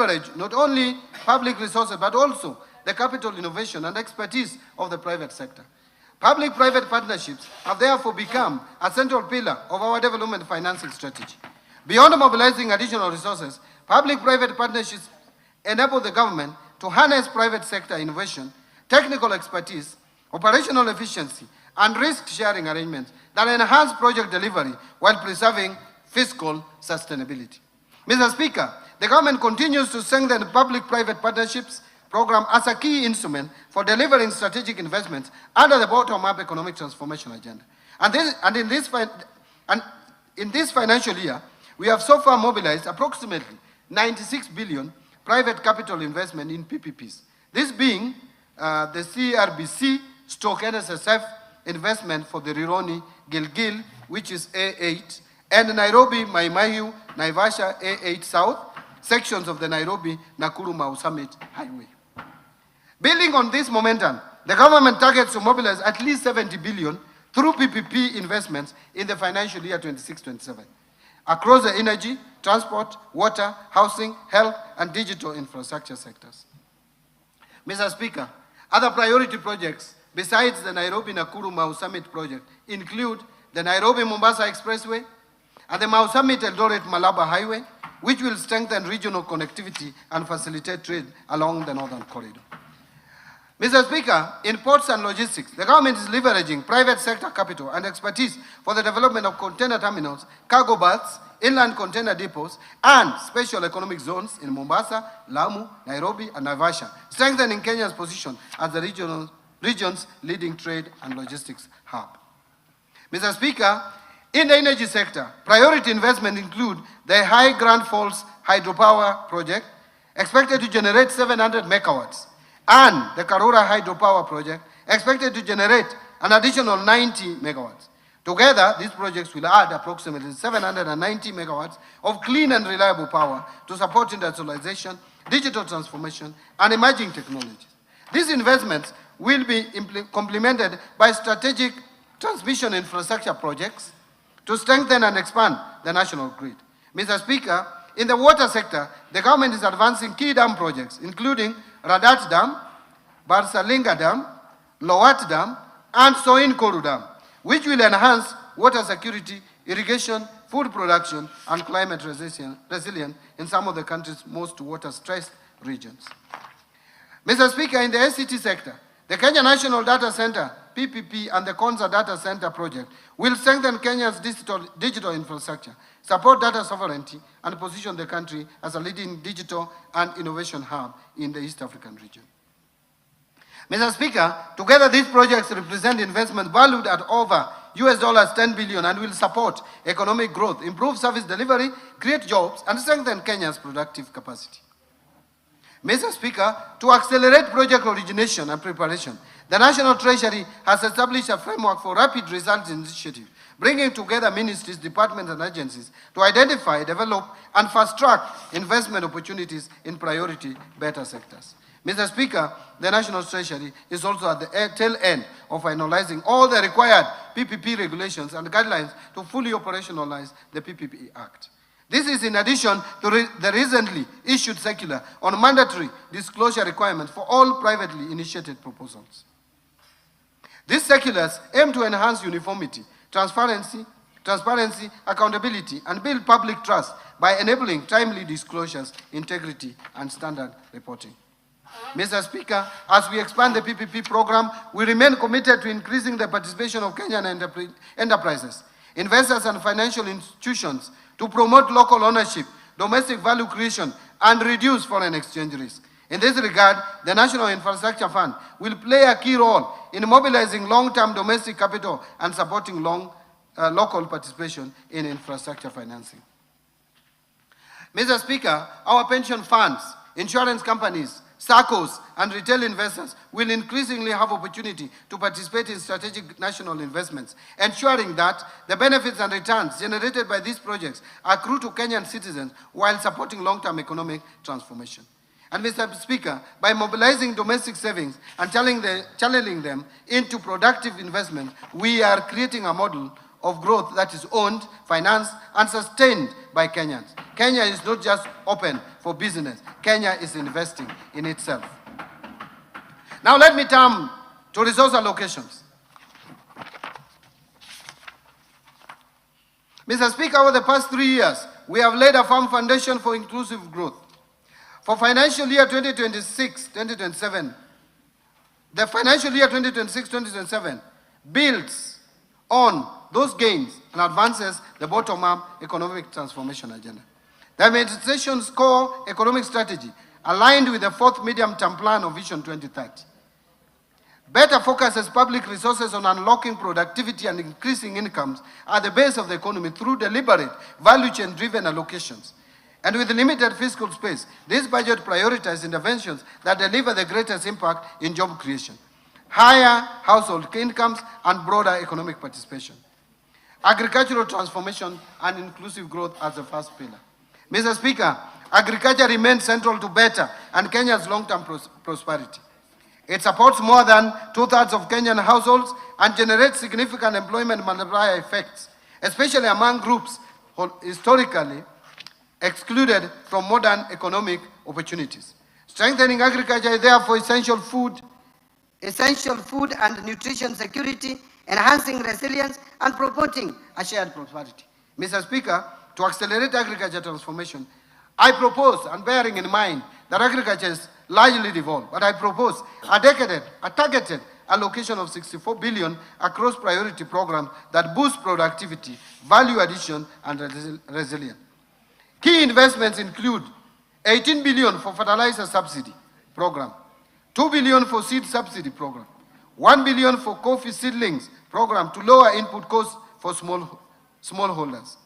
leverage not only public resources, but also the capital, innovation, and expertise of the private sector. Public-private partnerships have therefore become a central pillar of our development financing strategy. Beyond mobilizing additional resources, public-private partnerships enable the government to harness private sector innovation, technical expertise, operational efficiency, and risk-sharing arrangements that enhance project delivery while preserving fiscal sustainability. Mr. Speaker, the government continues to strengthen public-private partnerships program as a key instrument for delivering strategic investments under the bottom-up economic transformation agenda. In this financial year, we have so far mobilized approximately 96 billion private capital investment in PPPs. This being the CRBC/NSSF investment for the Rironi Gilgil, which is A8, and Nairobi Maimahiu Naivasha A8 South, sections of the Nairobi-Nakuru-Mau Summit Highway. Building on this momentum, the government targets to mobilize at least 70 billion through PPP investments in the financial year 26-27 across the energy, transport, water, housing, health, and digital infrastructure sectors. Mr. Speaker, other priority projects besides the Nairobi-Nakuru-Mau Summit project include the Nairobi-Mombasa Expressway and the Mau Summit-Eldoret-Malaba Highway, which will strengthen regional connectivity and facilitate trade along the northern corridor. Mr. Speaker, in ports and logistics, the government is leveraging private sector capital and expertise for the development of container terminals, cargo berths, inland container depots, and special economic zones in Mombasa, Lamu, Nairobi, and Naivasha, strengthening Kenya's position as the region's leading trade and logistics hub. Mr. Speaker, in the energy sector, priority investment include the High Grand Falls hydropower project, expected to generate 700 megawatts, and the Karura hydropower project, expected to generate an additional 90 megawatts. Together, these projects will add approximately 790 megawatts of clean and reliable power to support industrialization, digital transformation, and emerging technologies. These investments will be complemented by strategic transmission infrastructure projects to strengthen and expand the national grid. Mr. Speaker, in the water sector, the government is advancing key dam projects, including Radat Dam, Barsalinga Dam, Lowat Dam, and Soin Koru Dam, which will enhance water security, irrigation, food production, and climate resilience in some of the country's most water-stressed regions. Mr. Speaker, in the ICT sector, the Kenya National Data Center, PPP, and the Konza Data Center project will strengthen Kenya's digital infrastructure, support data sovereignty, and position the country as a leading digital and innovation hub in the East African region. Mr. Speaker, together these projects represent investment valued at over US $10 billion and will support economic growth, improve service delivery, create jobs, and strengthen Kenya's productive capacity. Mr. Speaker, to accelerate project origination and preparation, the National Treasury has established a framework for rapid results initiative, bringing together ministries, departments, and agencies to identify, develop, and fast-track investment opportunities in priority beta sectors. Mr. Speaker, the National Treasury is also at the tail end of finalizing all the required PPP regulations and guidelines to fully operationalize the PPP Act. This is in addition to the recently issued circular on mandatory disclosure requirements for all privately initiated proposals. These circulars aim to enhance uniformity, transparency, accountability, and build public trust by enabling timely disclosures, integrity, and standard reporting. Mr. Speaker, as we expand the PPP program, we remain committed to increasing the participation of Kenyan enterprises, investors, and financial institutions to promote local ownership, domestic value creation, and reduce foreign exchange risk. In this regard, the National Infrastructure Fund will play a key role in mobilizing long-term domestic capital and supporting local participation in infrastructure financing. Mr. Speaker, our pension funds, insurance companies, SACCOs, and retail investors will increasingly have opportunity to participate in strategic national investments, ensuring that the benefits and returns generated by these projects accrue to Kenyan citizens while supporting long-term economic transformation. And Mr. Speaker, by mobilizing domestic savings and channeling them into productive investment, we are creating a model of growth that is owned, financed, and sustained by Kenyans. Kenya is not just open for business. Kenya is investing in itself. Now let me turn to resource allocations. Mr. Speaker, over the past 3 years, we have laid a firm foundation for inclusive growth. For financial year 2026-2027, the financial year 2026-2027 builds on those gains and advances the bottom-up economic transformation agenda. The administration's core economic strategy aligned with the fourth medium-term plan of Vision 2030. Better focuses public resources on unlocking productivity and increasing incomes at the base of the economy through deliberate, value chain-driven allocations. And with limited fiscal space, this budget prioritizes interventions that deliver the greatest impact in job creation, higher household incomes, and broader economic participation. Agricultural transformation and inclusive growth as the first pillar. Mr. Speaker, agriculture remains central to better and Kenya's long-term prosperity. It supports more than 2/3 of Kenyan households and generates significant employment multiplier effects, especially among groups historically excluded from modern economic opportunities. Strengthening agriculture is therefore essential food and nutrition security, enhancing resilience, and promoting a shared prosperity. Mr. Speaker, to accelerate agriculture transformation, I propose, and bearing in mind that agriculture is largely devolved, but I propose a targeted allocation of 64 billion across priority programs that boost productivity, value addition, and resilience. Key investments include 18 billion for fertilizer subsidy program, 2 billion for seed subsidy program, 1 billion for coffee seedlings program to lower input costs for smallholders,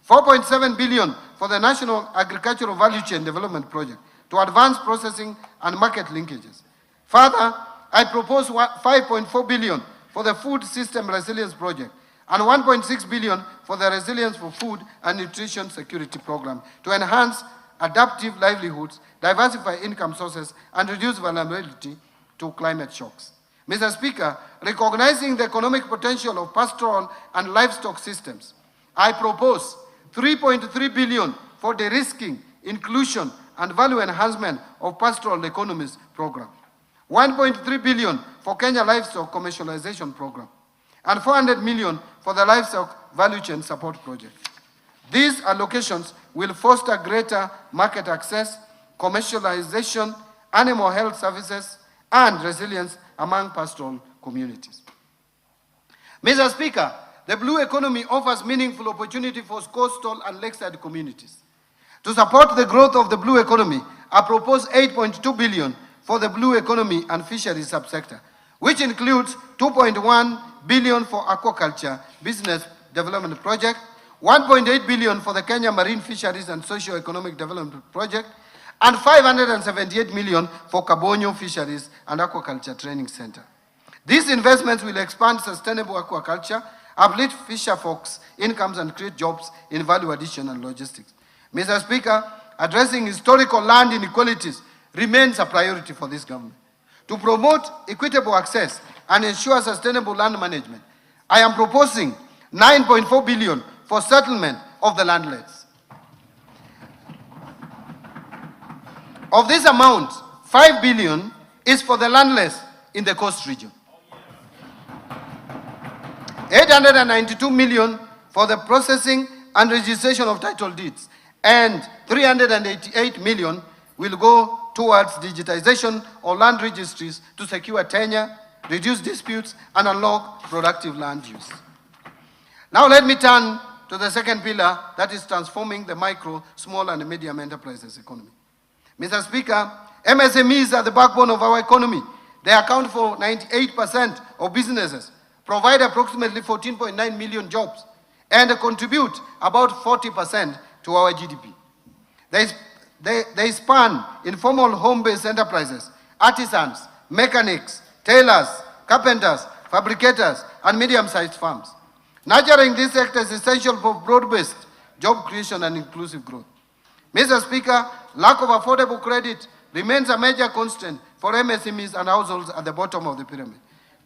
4.7 billion for the National Agricultural Value Chain Development Project to advance processing and market linkages. Further, I propose 5.4 billion for the Food System Resilience Project and 1.6 billion for the Resilience for Food and Nutrition Security Program to enhance adaptive livelihoods, diversify income sources, and reduce vulnerability to climate shocks. Mr. Speaker, recognizing the economic potential of pastoral and livestock systems, I propose 3.3 billion for de-risking, inclusion, and value enhancement of pastoral economies program, 1.3 billion for Kenya Livestock Commercialization Program, and 400 million for the Livestock Value Chain Support Project. These allocations will foster greater market access, commercialization, animal health services, and resilience among pastoral communities. Mr. Speaker, the blue economy offers meaningful opportunity for coastal and lakeside communities. To support the growth of the blue economy, I propose 8.2 billion for the blue economy and fisheries subsector, which includes 2.1 billion for aquaculture business development project, 1.8 billion for the Kenya Marine Fisheries and Socio-Economic Development Project, and 578 million for Kabonyo Fisheries and Aquaculture Training Center. These investments will expand sustainable aquaculture, uplift fisher folks' incomes, and create jobs in value addition and logistics. Mr. Speaker, addressing historical land inequalities remains a priority for this government. To promote equitable access and ensure sustainable land management, I am proposing 9.4 billion for settlement of the landless. Of this amount, 5 billion is for the landless in the coast region. 892 million for the processing and registration of title deeds, and 388 million will go towards digitization of land registries to secure tenure, reduce disputes, and unlock productive land use. Now let me turn to the second pillar, that is transforming the micro, small, and medium enterprises economy. Mr. Speaker, MSMEs are the backbone of our economy. They account for 98% of businesses, provide approximately 14.9 million jobs, and contribute about 40% to our GDP. They span informal home-based enterprises, artisans, mechanics, tailors, carpenters, fabricators, and medium-sized firms. Nurturing this sector is essential for broad-based job creation and inclusive growth. Mr. Speaker, lack of affordable credit remains a major constraint for MSMEs and households at the bottom of the pyramid.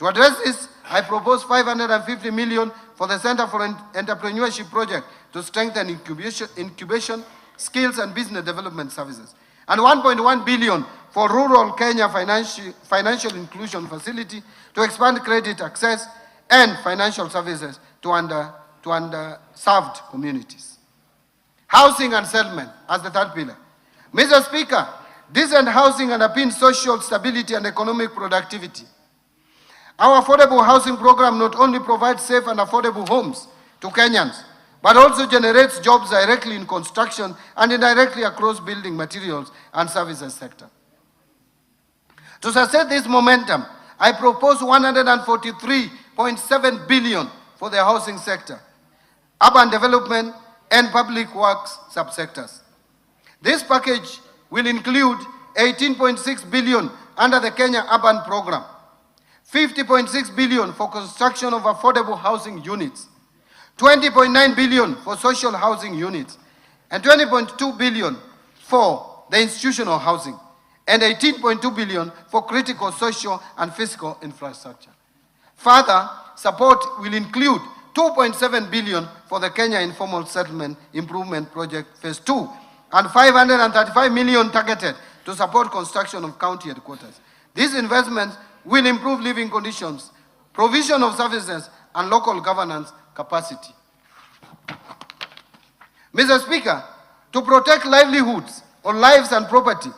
To address this, I propose 550 million for the Center for Entrepreneurship Project to strengthen incubation, skills and business development services, and 1.1 billion for rural Kenya financial inclusion facility to expand credit access and financial services to underserved communities. Housing and settlement as the third pillar. Mr. Speaker, decent housing underpins social stability and economic productivity. Our affordable housing program not only provides safe and affordable homes to Kenyans, but also generates jobs directly in construction and indirectly across building materials and services sector. To sustain this momentum, I propose 143.7 billion for the housing sector, urban development and public works subsectors. This package will include 18.6 billion under the Kenya Urban Program, 50.6 billion for construction of affordable housing units, 20.9 billion for social housing units, and 20.2 billion for the institutional housing, and 18.2 billion for critical social and physical infrastructure. Further, support will include 2.7 billion for the Kenya Informal Settlement Improvement Project Phase 2, and 535 million targeted to support construction of county headquarters. These investments will improve living conditions, provision of services, and local governance capacity. Mr. Speaker, to protect livelihoods or lives and property,